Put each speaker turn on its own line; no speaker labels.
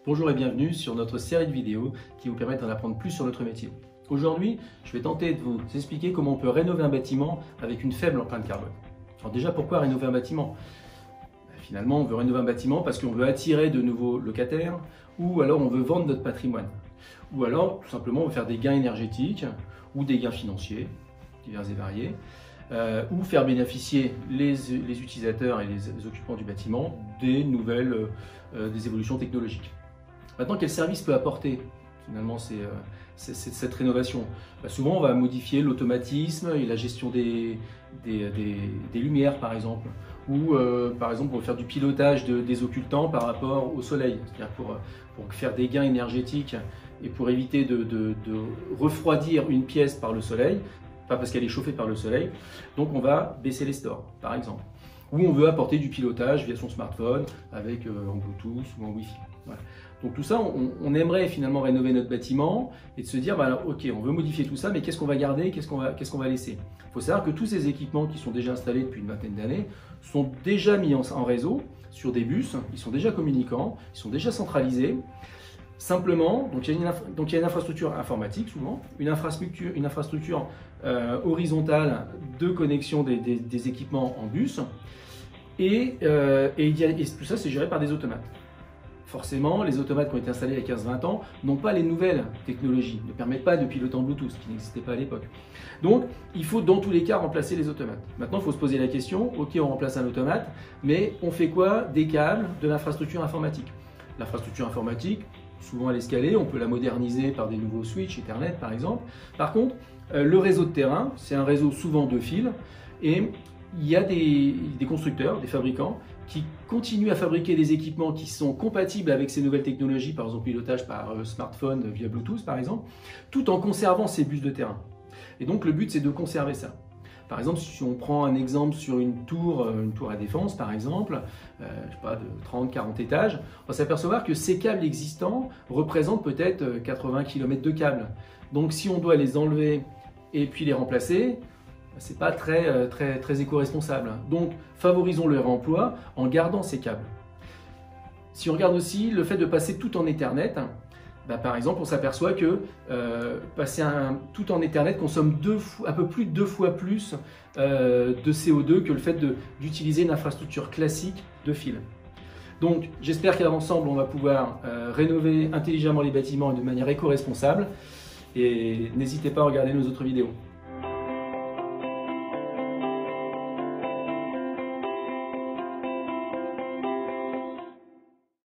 Bonjour et bienvenue sur notre série de vidéos qui vous permettent d'en apprendre plus sur notre métier. Aujourd'hui, je vais tenter de vous expliquer comment on peut rénover un bâtiment avec une faible empreinte carbone. Alors déjà, pourquoi rénover un bâtiment? Finalement, on veut rénover un bâtiment parce qu'on veut attirer de nouveaux locataires ou alors on veut vendre notre patrimoine. Ou alors, tout simplement, on veut faire des gains énergétiques ou des gains financiers, divers et variés. Ou faire bénéficier les utilisateurs et les occupants du bâtiment des nouvelles des évolutions technologiques. Maintenant, quel service peut apporter finalement cette rénovation? Souvent, on va modifier l'automatisme et la gestion des lumières, par exemple. Ou par exemple, on va faire du pilotage des occultants par rapport au soleil. C'est-à-dire pour faire des gains énergétiques et pour éviter de refroidir une pièce par le soleil, pas parce qu'elle est chauffée par le soleil, donc on va baisser les stores, par exemple. Ou on veut apporter du pilotage via son smartphone, avec en Bluetooth ou en Wi-Fi. Voilà. Donc tout ça, on aimerait finalement rénover notre bâtiment et de se dire, alors, ok, on veut modifier tout ça, mais qu'est-ce qu'on va garder, qu'est-ce qu'on va laisser? Il faut savoir que tous ces équipements qui sont déjà installés depuis une vingtaine d'années sont déjà mis en réseau sur des bus, ils sont déjà communicants, ils sont déjà centralisés. Simplement, donc il y a une infrastructure informatique souvent, une infrastructure horizontale de connexion des équipements en bus, et tout ça c'est géré par des automates. Forcément, les automates qui ont été installés il y a 15-20 ans n'ont pas les nouvelles technologies, ne permettent pas de piloter en Bluetooth, ce qui n'existait pas à l'époque. Donc, il faut dans tous les cas remplacer les automates. Maintenant, il faut se poser la question, ok, on remplace un automate, mais on fait quoi des câbles de l'infrastructure informatique? L'infrastructure informatique, souvent elle est scalée, on peut la moderniser par des nouveaux switches Ethernet par exemple. Par contre, le réseau de terrain, c'est un réseau souvent de fils, et il y a des constructeurs, des fabricants, qui continuent à fabriquer des équipements qui sont compatibles avec ces nouvelles technologies, par exemple pilotage par smartphone via Bluetooth par exemple, tout en conservant ces bus de terrain. Et donc le but c'est de conserver ça. Par exemple, si on prend un exemple sur une tour à défense par exemple, je sais pas, de 30-40 étages, on va s'apercevoir que ces câbles existants représentent peut-être 80 km de câbles. Donc si on doit les enlever et puis les remplacer, c'est pas très éco-responsable. Donc favorisons le réemploi en gardant ces câbles. Si on regarde aussi le fait de passer tout en Ethernet, par exemple, on s'aperçoit que passer tout en Ethernet consomme un peu plus de 2 fois plus de CO2 que le fait d'utiliser une infrastructure classique de fil. Donc j'espère qu'ensemble on va pouvoir rénover intelligemment les bâtiments de manière éco-responsable, et n'hésitez pas à regarder nos autres vidéos.